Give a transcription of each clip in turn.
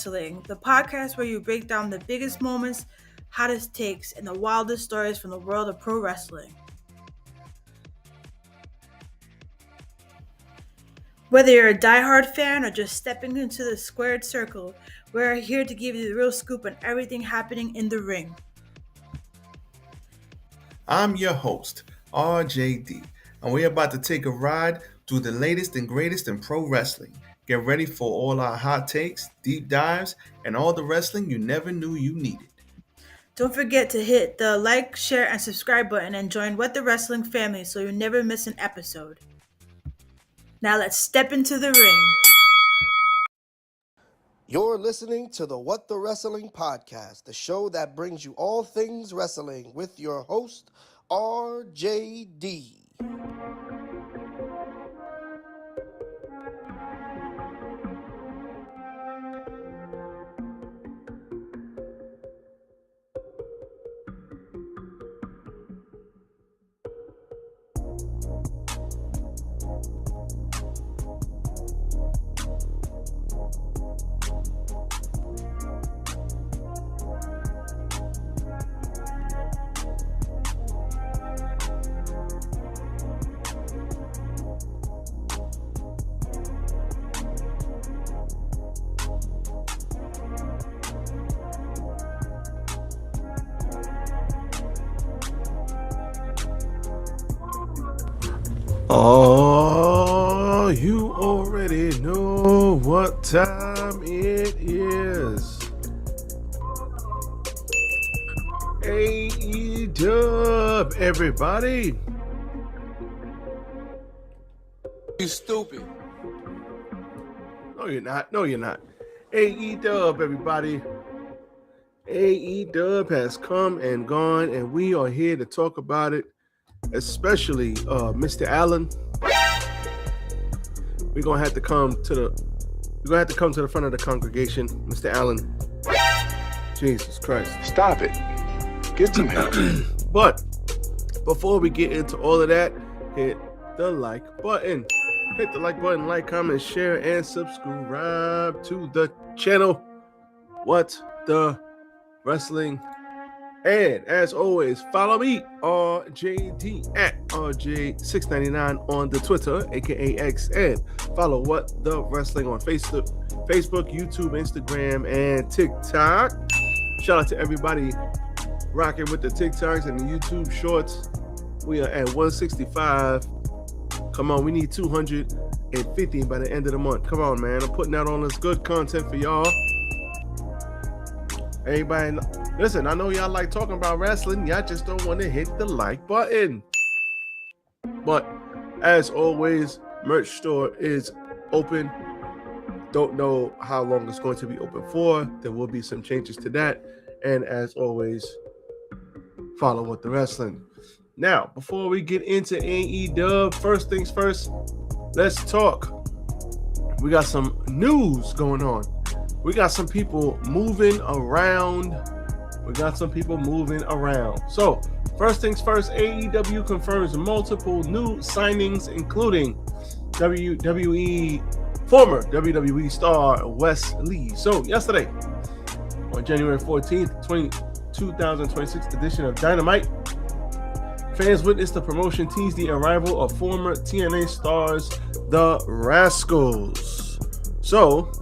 Wrestling, the podcast where you break down the biggest moments, hottest takes, and the wildest stories from the world of pro wrestling. Whether you're a diehard fan or just stepping into the squared circle, we're here to give you the real scoop on everything happening in the ring. I'm your host, RJD, and we're about to take a ride through the latest and greatest in pro wrestling. Get ready for all our hot takes, deep dives, and all the wrestling you never knew you needed. Don't forget to hit the like, share, and subscribe button and join What the Wrestling family so you never miss an episode. Now let's step into the ring. You're listening to the What the Wrestling podcast, the show that brings you all things wrestling with your host, RJD. Oh, you already know what time it is. AEW, everybody. You stupid. No, you're not. No, you're not. AEW, everybody. AEW has come and gone, and we are here to talk about it. Especially Mr. Allen. We're gonna have to come to the front of the congregation, Mr. Allen. Jesus Christ. Stop it. Get some help. But before we get into all of that, hit the like button. Hit the like button, like, comment, share, and subscribe to the channel. What the Wrestling. And as always, follow me, RJD, at RJ699 on the Twitter, aka X, and follow What the Wrestling on Facebook, YouTube, Instagram, and TikTok. Shout out to everybody rocking with the TikToks and the YouTube shorts. We are at 165. Come on, we need 250 by the end of the month. Come on, man. I'm putting out all this good content for y'all. Everybody, listen, I know y'all like talking about wrestling. Y'all just don't want to hit the like button. But as always, merch store is open. Don't know how long it's going to be open for. There will be some changes to that. And as always, follow What the Wrestling. Now, before we get into AEW, first things first, let's talk. We got some news going on. We got some people moving around. So, first things first, AEW confirms multiple new signings, including former WWE star Wes Lee. So, yesterday, on January 14th, 2026 edition of Dynamite, fans witnessed the promotion tease the arrival of former TNA stars, the Rascals. So,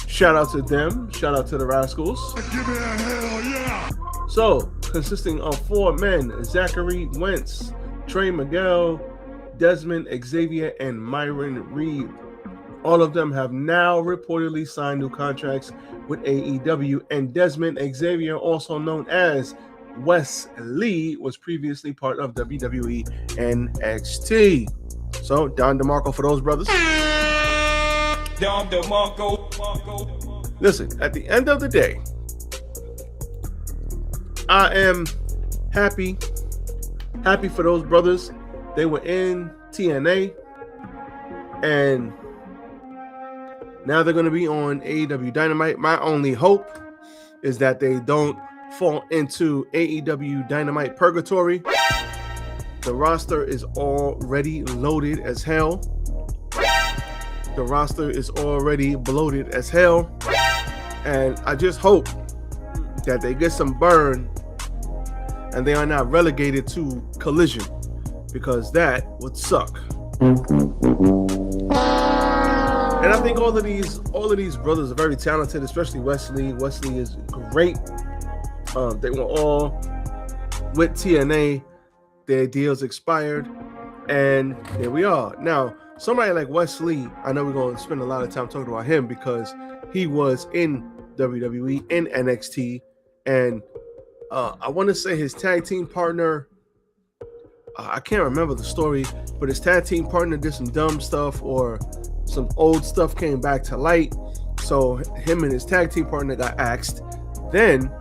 shout out to them. Shout out to the Rascals. Give me a hell yeah. So, consisting of 4 men, Zachary Wentz, Trey Miguel, Desmond Xavier, and Myron Reed. All of them have now reportedly signed new contracts with AEW, and Desmond Xavier, also known as Wes Lee, was previously part of WWE NXT. So, Don DeMarco for those brothers. Listen, at the end of the day, I am happy for those brothers. They were in TNA, and now they're going to be on AEW Dynamite. My only hope is that they don't fall into AEW Dynamite purgatory. The roster is already loaded as hell. The roster is already bloated as hell. And I just hope that they get some burn and they are not relegated to Collision, because that would suck. And I think all of these brothers are very talented, especially Wesley. Wesley is great. They were all with TNA. Their deals expired, and here we are. Now, somebody like Wesley, I know we're going to spend a lot of time talking about him because he was in WWE, in NXT, and I want to say his tag team partner, I can't remember the story, but his tag team partner did some dumb stuff, or some old stuff came back to light. So him and his tag team partner got axed. Then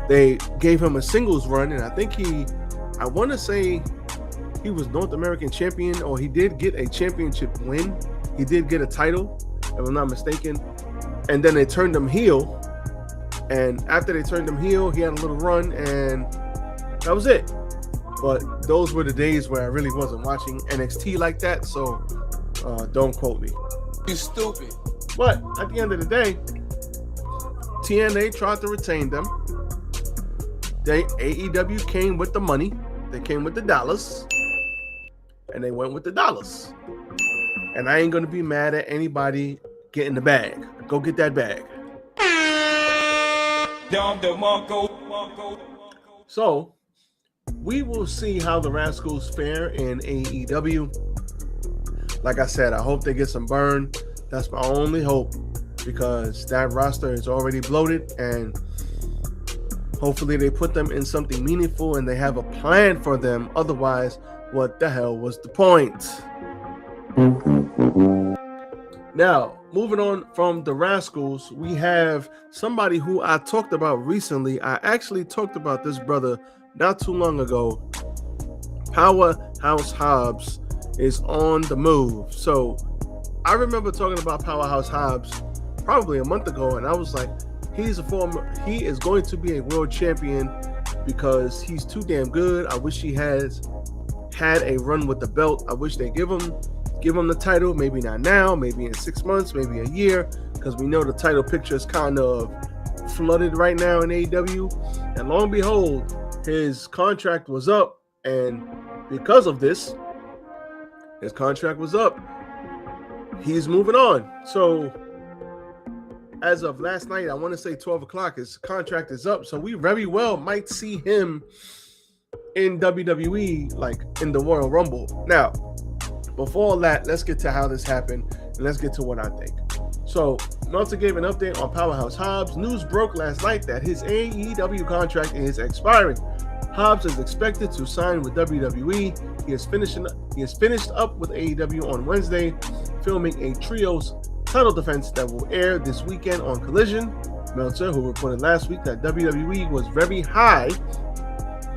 they gave him a singles run, and I think I want to say he was North American champion, or he did get a championship win. He did get a title, if I'm not mistaken. And then they turned him heel. And after they turned him heel, he had a little run, and that was it. But those were the days where I really wasn't watching NXT like that, so don't quote me. You stupid. But at the end of the day, TNA tried to retain them. AEW came with the money. They came with the dollars. And they went with the dollars. And I ain't going to be mad at anybody getting the bag. Go get that bag. So, we will see how the Rascals fare in AEW. Like I said, I hope they get some burn. That's my only hope, because that roster is already bloated, and hopefully they put them in something meaningful and they have a plan for them. Otherwise, what the hell was the point? Now, moving on from the Rascals, we have somebody who I talked about recently. I actually talked about this brother not too long ago. Powerhouse Hobbs is on the move. So I remember talking about Powerhouse Hobbs probably a month ago, and I was like, he is going to be a world champion because he's too damn good. I wish he has had a run with the belt. I wish they give him the title, maybe not now, maybe in 6 months, maybe a year, because we know the title picture is kind of flooded right now in AEW. And lo and behold, his contract was up, and because of this, his contract was up. He's moving on. So as of last night, I want to say 12 o'clock, his contract is up. So we very well might see him in WWE, like in the Royal Rumble. Now, before all that, let's get to how this happened, and let's get to what I think. So Meltzer gave an update on Powerhouse Hobbs. News broke last night that his AEW contract is expiring. Hobbs is expected to sign with WWE. He is finished up with AEW on Wednesday, filming a trios title defense that will air this weekend on Collision. Meltzer, who reported last week that WWE was very high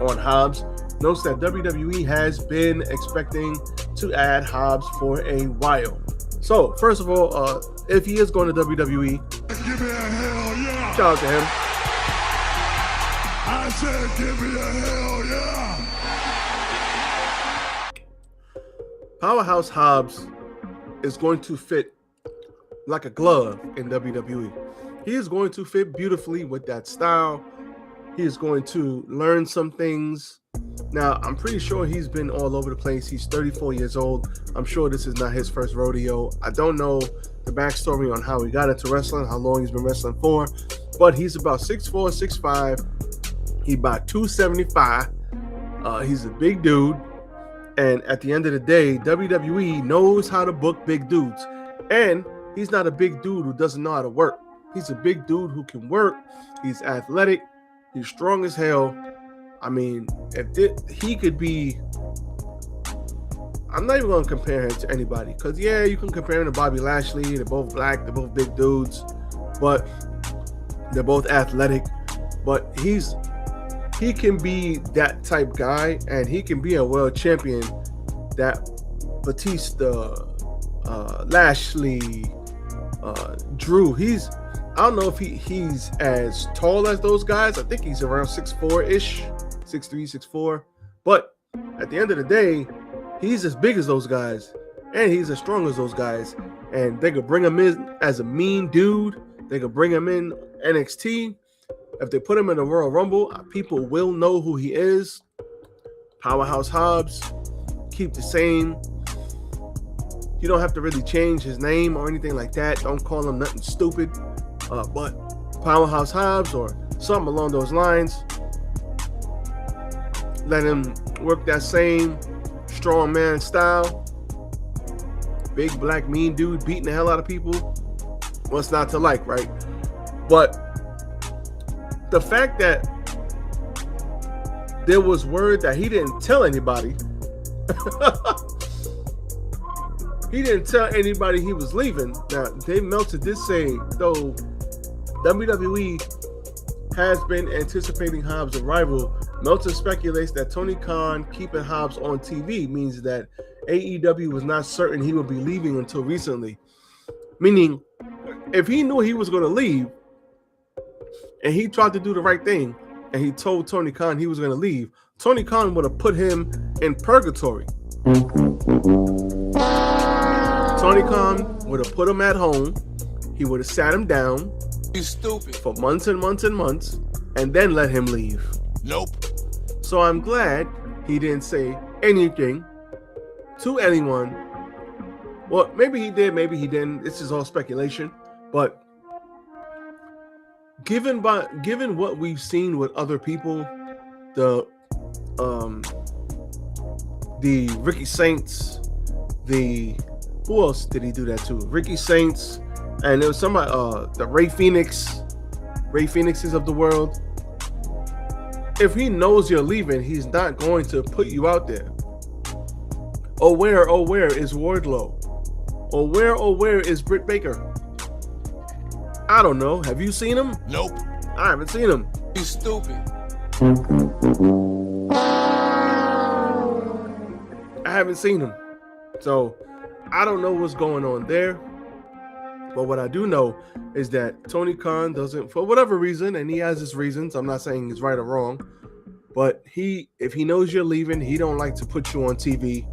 on Hobbs, notes that WWE has been expecting to add Hobbs for a while. So, first of all, if he is going to WWE, Give me a hell yeah. shout out to him. I said give me a hell yeah. Powerhouse Hobbs is going to fit like a glove in WWE. He is going to fit beautifully with that style. He is going to learn some things. Now, I'm pretty sure he's been all over the place. He's 34 years old. I'm sure this is not his first rodeo. I don't know the backstory on how he got into wrestling, how long he's been wrestling for, but he's about 6'4", 6'5". He's about 275. He's a big dude. And at the end of the day, WWE knows how to book big dudes. And he's not a big dude who doesn't know how to work. He's a big dude who can work. He's athletic. He's strong as hell. I mean, he could be... I'm not even going to compare him to anybody. Because, yeah, you can compare him to Bobby Lashley. They're both black. They're both big dudes. But they're both athletic. But he can be that type guy. And he can be a world champion. That Batista, Lashley, Drew, I don't know if he's as tall as those guys. I think he's around 6'4"-ish, 6'3", 6'4". But at the end of the day, he's as big as those guys, and he's as strong as those guys. And they could bring him in as a mean dude They could bring him in NXT. If they put him in the Royal Rumble, people will know who he is. Powerhouse Hobbs, keep the same. You don't have to really change his name or anything like that. Don't call him nothing stupid. But Powerhouse Hobbs or something along those lines. Let him work that same strongman style. Big black mean dude beating the hell out of people. What's not to like, right? But the fact that there was word that he didn't tell anybody. He didn't tell anybody he was leaving. Now, Dave Meltzer did say, though WWE has been anticipating Hobbs' arrival, Meltzer speculates that Tony Khan keeping Hobbs on TV means that AEW was not certain he would be leaving until recently. Meaning, if he knew he was going to leave, and he tried to do the right thing, and he told Tony Khan he was going to leave, Tony Khan would have put him in purgatory. Tony Khan would have put him at home. He would have sat him down. You stupid. For months and months and months, and then let him leave. Nope. So I'm glad he didn't say anything to anyone. Well, maybe he did, maybe he didn't. This is all speculation. But given what we've seen with other people, the Ricky Saints, who else did he do that to? Ricky Saints, and there was somebody, the Ray Phoenixes of the world. If he knows you're leaving, he's not going to put you out there. Oh, where is Wardlow? Oh, where is Britt Baker? I don't know. Have you seen him? Nope. I haven't seen him. You stupid. I haven't seen him. So I don't know what's going on there. But what I do know is that Tony Khan doesn't, for whatever reason, and he has his reasons, I'm not saying he's right or wrong, but if he knows you're leaving, he don't like to put you on TV,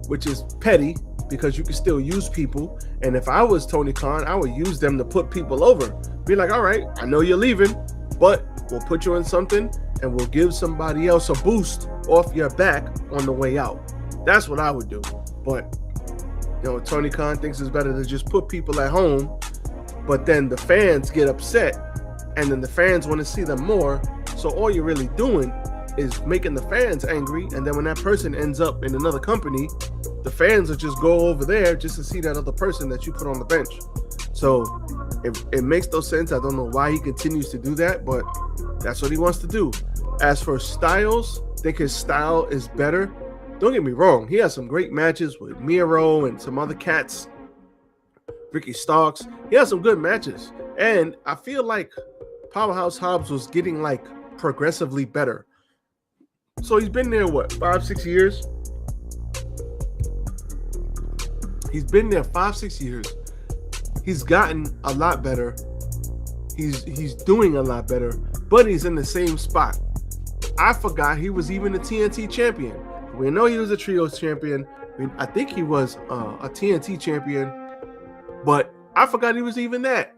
which is petty because you can still use people. And if I was Tony Khan, I would use them to put people over. Be like, all right, I know you're leaving, but we'll put you in something and we'll give somebody else a boost off your back on the way out. That's what I would do. But Tony Khan thinks it's better to just put people at home, but then the fans get upset, and then the fans want to see them more. So all you're really doing is making the fans angry, and then when that person ends up in another company, the fans will just go over there just to see that other person that you put on the bench. So it makes no sense. I don't know why he continues to do that, but that's what he wants to do. As for Styles, I think his style is better. Don't get me wrong, he has some great matches with Miro and some other cats, Ricky Starks. He has some good matches. And I feel like Powerhouse Hobbs was getting progressively better. So he's been there, 5-6 years? He's been there 5-6 years. He's gotten a lot better. He's doing a lot better, but he's in the same spot. I forgot he was even a TNT champion. We know he was a trios champion. I think he was a TNT champion, but I forgot he was even that.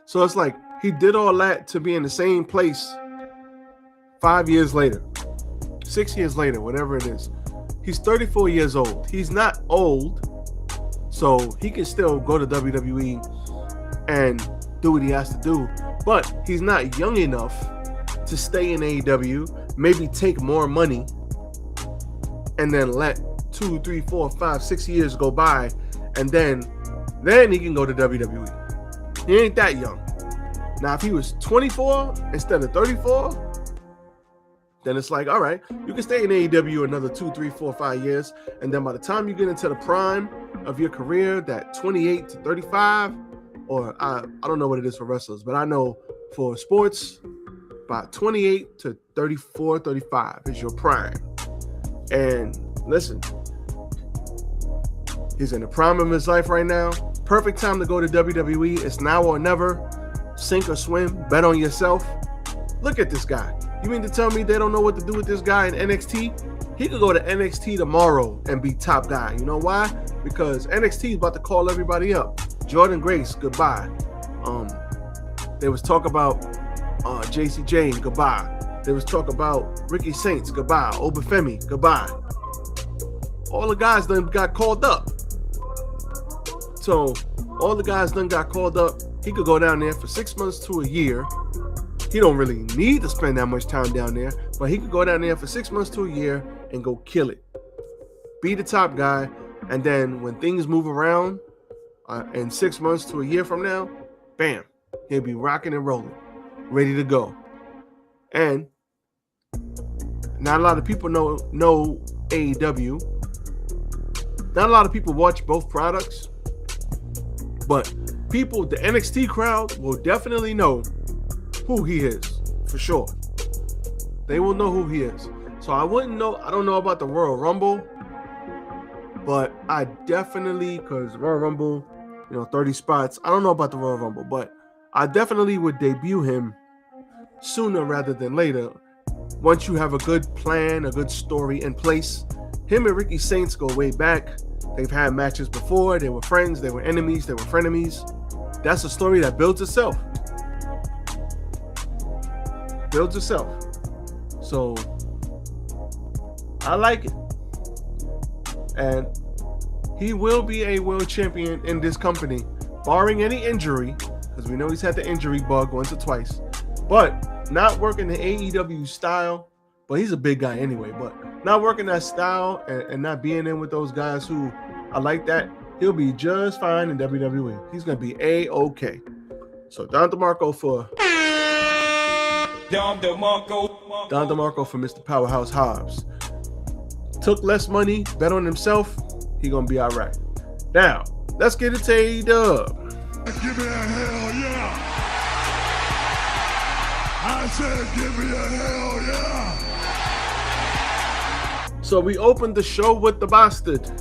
So it's like he did all that to be in the same place 5 years later, 6 years later, whatever it is. He's 34 years old. He's not old, so he can still go to WWE and do what he has to do, but he's not young enough to stay in AEW, maybe take more money, and then let 2, 3, 4, 5, 6 years go by, and then he can go to WWE. He ain't that young. Now, if he was 24 instead of 34, then it's like, all right, you can stay in AEW another 2, 3, 4, 5 years, and then by the time you get into the prime of your career, that 28 to 35, or I don't know what it is for wrestlers, but I know for sports, about 28 to 34, 35 is your prime. And listen, he's in the prime of his life right now. Perfect time to go to WWE. It's now or never. Sink or swim. Bet on yourself. Look at this guy. You mean to tell me they don't know what to do with this guy in NXT? He could go to NXT tomorrow and be top guy. You know why? Because NXT is about to call everybody up. Jordan Grace, goodbye. There was talk about JC Jane, goodbye. There was talk about Ricky Saints, goodbye. Obafemi, goodbye. All the guys then got called up. So all the guys then got called up. He could go down there for 6 months to a year. He don't really need to spend that much time down there, but he could go down there for 6 months to a year and go kill it. Be the top guy, and then when things move around, in 6 months to a year from now, bam, he'll be rocking and rolling, ready to go. And not a lot of people know AEW. Not a lot of people watch both products, but people, the NXT crowd will definitely know who he is, for sure. They will know who he is. So I don't know about the Royal Rumble, but I definitely, because Royal Rumble, 30 spots. I don't know about the Royal Rumble, but I definitely would debut him sooner rather than later. Once you have a good plan, a good story in place. Him and Ricky Saints go way back. They've had matches before. They were friends. They were enemies. They were frenemies. That's a story that builds itself. Builds itself. So I like it. And he will be a world champion in this company, barring any injury, because we know he's had the injury bug once or twice. But not working the AEW style, but he's a big guy anyway, but not working that style and not being in with those guys who are like that, he'll be just fine in WWE. He's going to be A-OK. So Don DeMarco for Mr. Powerhouse Hobbs. Took less money, bet on himself, he going to be all right. Now, let's get into AEW. Give me a hell yeah. I said give me a hell yeah. So we opened the show with the Bastard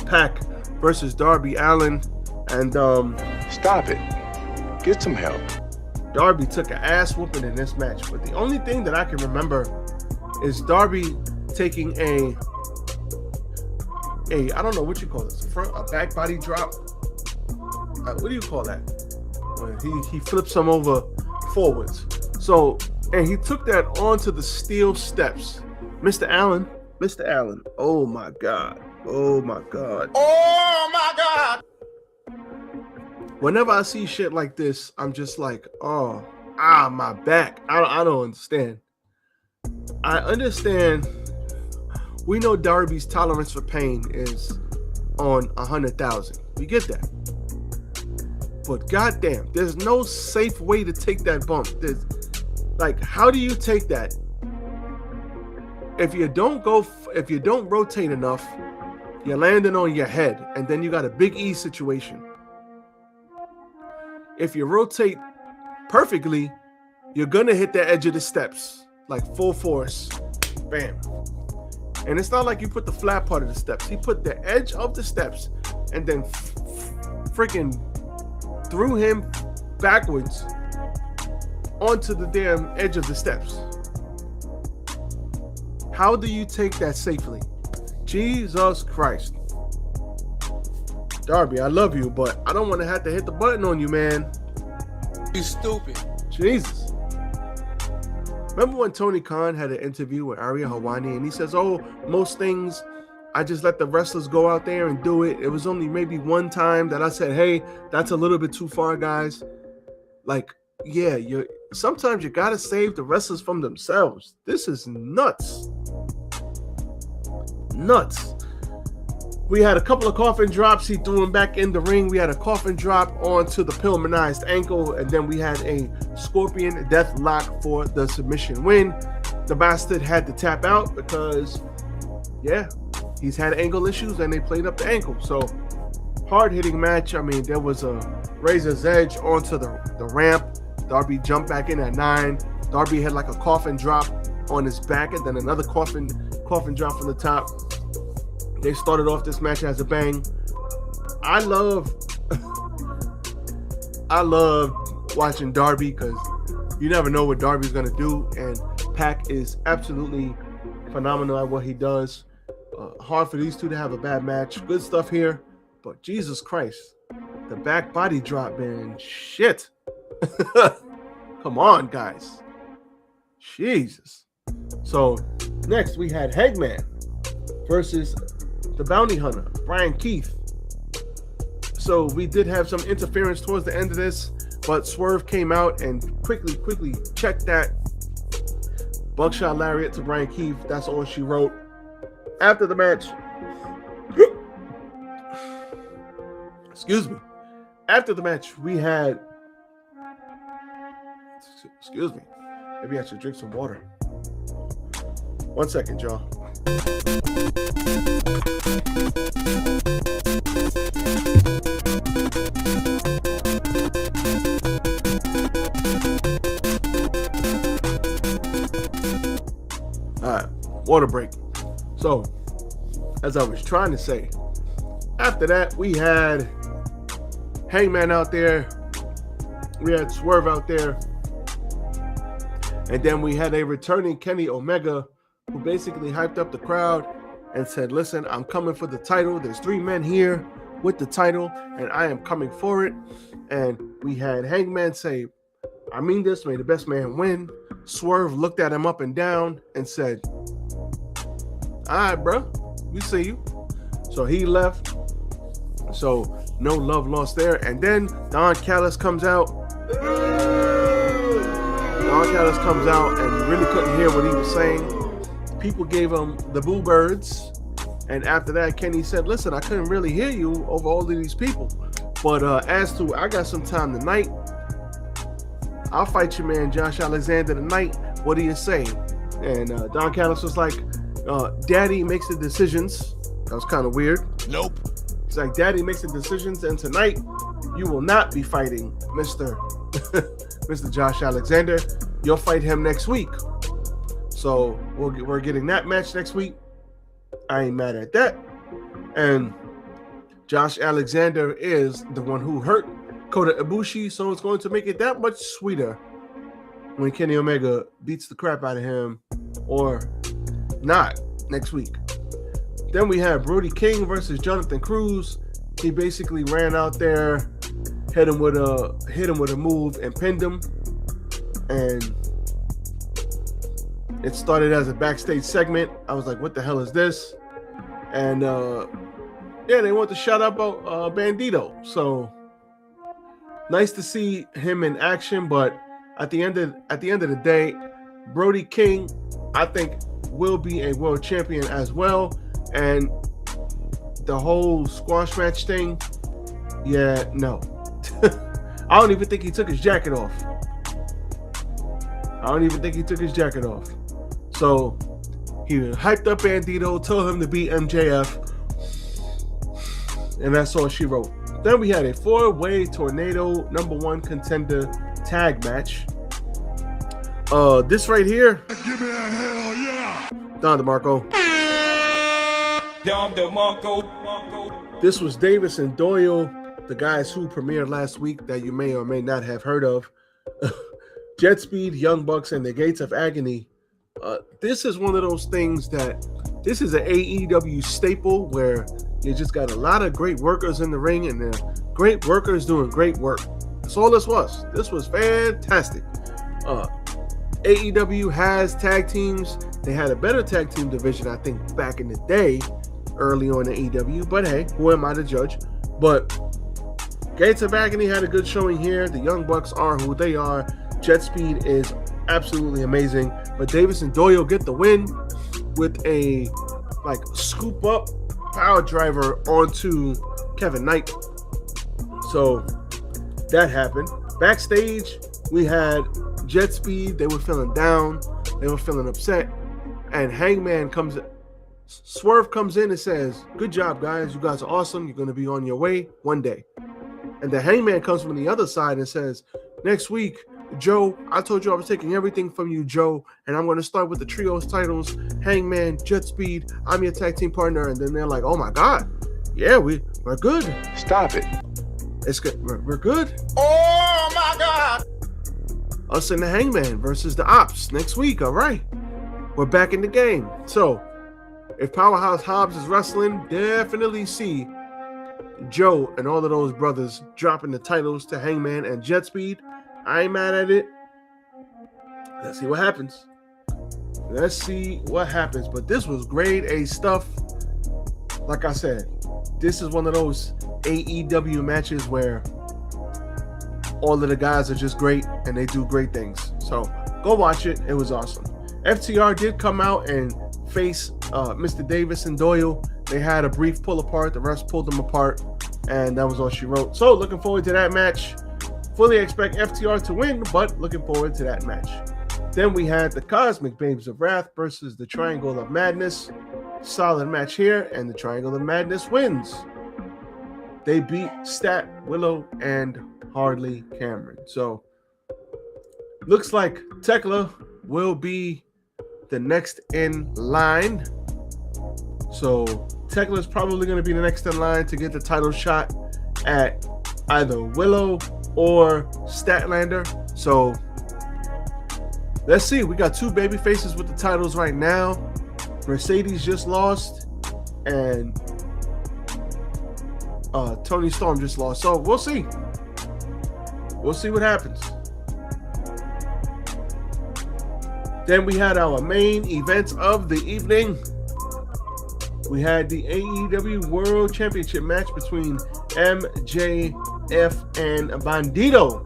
Pack versus Darby Allin, and Stop it. Get some help. Darby took an ass whooping in this match. But the only thing that I can remember is Darby taking a I don't know what you call this, a back body drop. What do you call that? When he flips him over forwards. So, and he took that onto the steel steps. Mr. Allen. Oh my God. Whenever I see shit like this, I'm just like, my back. I don't understand. I understand. We know Darby's tolerance for pain is on 100,000. We get that. But goddamn, there's no safe way to take that bump. How do you take that? If you don't rotate enough, you're landing on your head, and then you got a Big E situation. If you rotate perfectly, you're gonna hit the edge of the steps, like full force. Bam. And it's not like you put the flat part of the steps. He put the edge of the steps and then freaking threw him backwards onto the damn edge of the steps. How do you take that safely? Jesus Christ. Darby, I love you, but I don't want to have to hit the button on you, man. You stupid. Jesus. Remember when Tony Khan had an interview with Ariel Helwani and he says, most things, I just let the wrestlers go out there and do it. It was only maybe one time that I said, hey, that's a little bit too far, guys. Sometimes you got to save the wrestlers from themselves. This is nuts. We had a couple of coffin drops. He threw him back in the ring. We had a coffin drop onto the Pillmanized ankle, and then we had a Scorpion Death Lock for the submission win. The Bastard had to tap out because, he's had ankle issues, and they played up the ankle. So, hard-hitting match. I mean, there was a razor's edge onto the ramp. Darby jumped back in at 9. Darby had like a coffin drop on his back, and then another coffin drop from the top. They started off this match as a bang. I love watching Darby because you never know what Darby's gonna do, and Pac is absolutely phenomenal at what he does. Hard for these two to have a bad match. Good stuff here, but Jesus Christ, The back body drop, man. Shit. Come on, guys. Jesus. So next we had Hangman versus the Bounty Hunter, Brian Keith. So we did have some interference towards the end of this, but Swerve came out and quickly checked that. Buckshot lariat to Brian Keith. That's all she wrote. After the match, excuse me. After the match, we had, excuse me. Maybe I should drink some water. 1 second, y'all. All right, water break. So, as I was trying to say, after that, we had Hangman out there. We had Swerve out there. And then we had a returning Kenny Omega who basically hyped up the crowd and said, listen, I'm coming for the title. There's 3 men here with the title, and I am coming for it. And we had Hangman say, I mean this, may the best man win. Swerve looked at him up and down and said, all right, bro, we see you. So he left. So no love lost there. And then Don Callis comes out. Don Callis comes out and you really couldn't hear what he was saying. People gave him the boo birds. And after that, Kenny said, listen, I couldn't really hear you over all of these people. But as to, I got some time tonight. I'll fight your man, Josh Alexander, tonight. What do you say? And Don Callis was like, Daddy makes the decisions. That was kind of weird. Nope. It's like, Daddy makes the decisions, and tonight you will not be fighting Mr. Mr. Josh Alexander. You'll fight him next week. So we're getting that match next week. I ain't mad at that. And Josh Alexander is the one who hurt Kota Ibushi, so it's going to make it that much sweeter when Kenny Omega beats the crap out of him, or not, next week. Then we had Brody King versus Jonathan Cruz. He basically ran out there, hit him with a move and pinned him. And it started as a backstage segment. I was like, what the hell is this? And yeah, they want to shout out about Bandito. So nice to see him in action, but at the end of the day, Brody King, I think, will be a world champion as well. And the whole squash match thing, yeah, no. I don't even think he took his jacket off. So he hyped up Bandito, told him to beat MJF, and that's all she wrote. Then we had a 4-way tornado #1 contender tag match. This right here, Give me a hell yeah. Don DeMarco. This was Davis and Doyle, the guys who premiered last week that you may or may not have heard of. Jet Speed, Young Bucks, and the Gates of Agony. This is one of those things that, this is an AEW staple where you just got a lot of great workers in the ring, and they're great workers doing great work. That's all this was. This was fantastic. AEW has tag teams. They had a better tag team division, I think, back in the day, early on in AEW. But hey, who am I to judge? But Gates of Agony had a good showing here. The Young Bucks are who they are. Jet Speed is absolutely amazing. But Davis and Doyle get the win with a scoop up power driver onto Kevin Knight. So that happened. Backstage, we had Jet Speed. They were feeling down. They were feeling upset. And Swerve comes in and says, good job, guys. You guys are awesome. You're going to be on your way one day. And the Hangman comes from the other side and says, next week, Joe, I told you I was taking everything from you, Joe, and I'm going to start with the trios titles, Hangman, Jet Speed, I'm your tag team partner. And then they're like, oh my God, yeah, we're good. Stop it. It's good. We're good. Oh my God. Us and the Hangman versus the Ops next week. All right, we're back in the game. So if Powerhouse Hobbs is wrestling, definitely see Joe and all of those brothers dropping the titles to Hangman and Jet Speed. I ain't mad at it. Let's see what happens. But this was grade A stuff. Like I said, this is one of those AEW matches where all of the guys are just great and they do great things. So go watch it. It was awesome. FTR did come out and face Mr. Davis and Doyle. They had a brief pull apart. The refs pulled them apart, and that was all she wrote. So looking forward to that match. Fully expect FTR to win, but looking forward to that match. Then we had the Cosmic Babes of Wrath versus the Triangle of Madness. Solid match here, and the Triangle of Madness wins. They beat Stat, Willow, and Hardly Cameron. So looks like Tekla will be the next in line. So Tekla is probably going to be the next in line to get the title shot at either Willow or Statlander. So let's see. We got two baby faces with the titles right now. Mercedes just lost, and Tony Storm just lost. So we'll see. We'll see what happens. Then we had our main events of the evening. We had the AEW World Championship match between MJF and Bandito.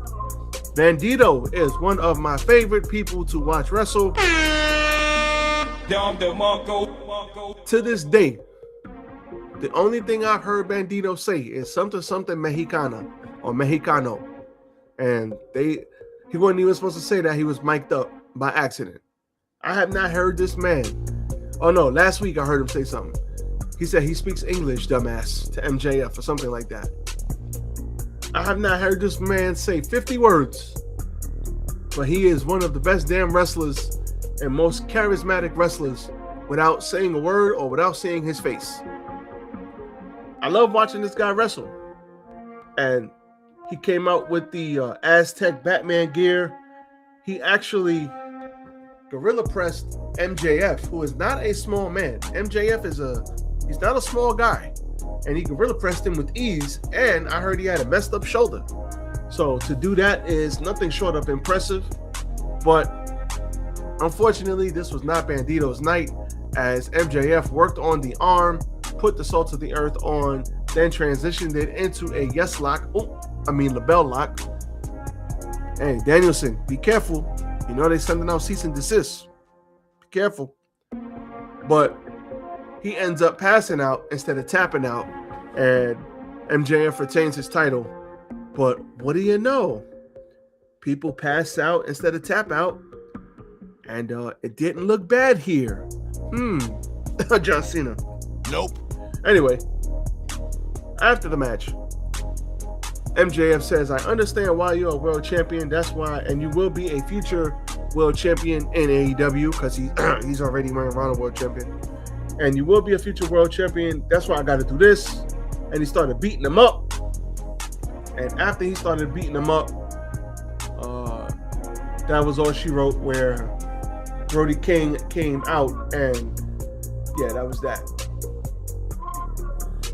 Bandito is one of my favorite people to watch wrestle. To this day, the only thing I've heard Bandito say is something Mexicana or Mexicano. And he wasn't even supposed to say that. He was mic'd up by accident. I have not heard this man. Oh no, last week I heard him say something. He said he speaks English, dumbass, to MJF or something like that. I have not heard this man say 50 words, but he is one of the best damn wrestlers and most charismatic wrestlers without saying a word or without seeing his face. I love watching this guy wrestle. And he came out with the Aztec Batman gear. He actually gorilla pressed MJF, who is not a small man. MJF he's not a small guy. And he gorilla pressed him with ease. And I heard he had a messed up shoulder. So to do that is nothing short of impressive. But unfortunately, this was not Bandito's night, as MJF worked on the arm, put the Salt of the Earth on, then transitioned it into a LaBelle lock. Hey, Danielson, be careful. You know they're sending out cease and desist. Be careful. But he ends up passing out instead of tapping out, and MJF retains his title. But what do you know? People pass out instead of tap out, and it didn't look bad here. John Cena. Nope. Anyway, after the match, MJF says, I understand why you're a world champion. That's why, and you will be a future world champion in AEW, because he's already running around a world champion. And you will be a future world champion. That's why I got to do this. And he started beating him up. And after he started beating him up, that was all she wrote, where Brody King came out, and yeah, that was that.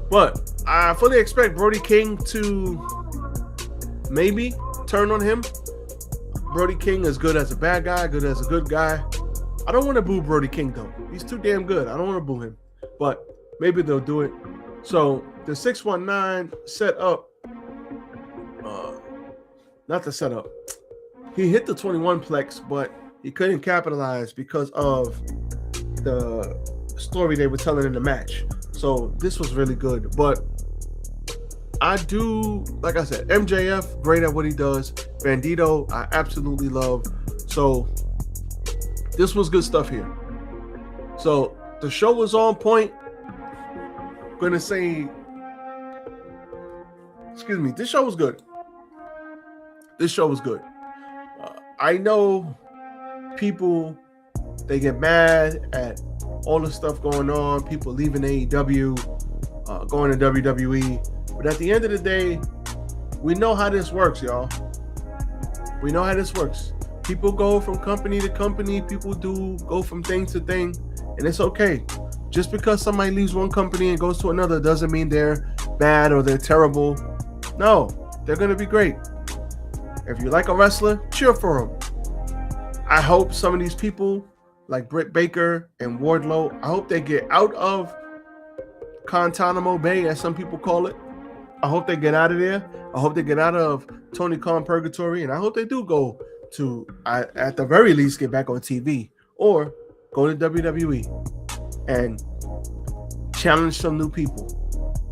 But I fully expect Brody King to maybe turn on him. Brody King is good as a bad guy, good as a good guy. I don't want to boo Brody King, though. He's too damn good. I don't want to boo him. But maybe they'll do it. So the 619 set up. Not the setup. He hit the 21 plex, but he couldn't capitalize because of the story they were telling in the match. So this was really good. But I do, like I said, MJF, great at what he does. Bandito, I absolutely love. So this was good stuff here. So the show was on point. Gonna say, this show was good. This show was good. I know people, they get mad at all the stuff going on, people leaving AEW, going to WWE. But at the end of the day, we know how this works, y'all. We know how this works. People go from company to company. People do go from thing to thing. And it's okay. Just because somebody leaves one company and goes to another doesn't mean they're bad or they're terrible. No, they're going to be great. If you like a wrestler, cheer for him. I hope some of these people, like Britt Baker and Wardlow, I hope they get out of Guantanamo Bay, as some people call it. I hope they get out of there. I hope they get out of Tony Khan Purgatory, and I hope they do go to, at the very least, get back on TV or go to WWE and challenge some new people.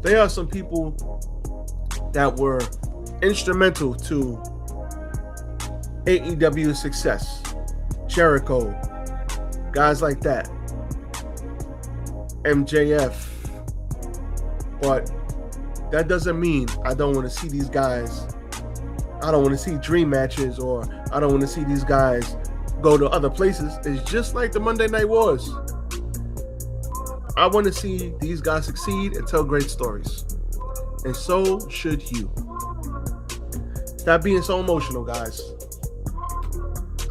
There are some people that were instrumental to AEW's success. Jericho, guys like that. MJF. But that doesn't mean I don't want to see these guys. I don't want to see dream matches, or I don't want to see these guys go to other places. It's just like the Monday Night Wars. I want to see these guys succeed and tell great stories. And so should you. Stop being so emotional, guys.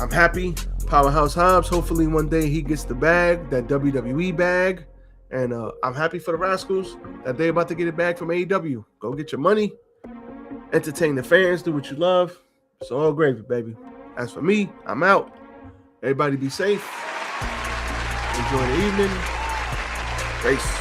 I'm happy. Powerhouse Hobbs, hopefully one day he gets the bag, that WWE bag. And I'm happy for the Rascals that they're about to get it back from AEW. Go get your money. Entertain the fans. Do what you love. It's all gravy, baby. As for me, I'm out. Everybody be safe. Enjoy the evening. Peace.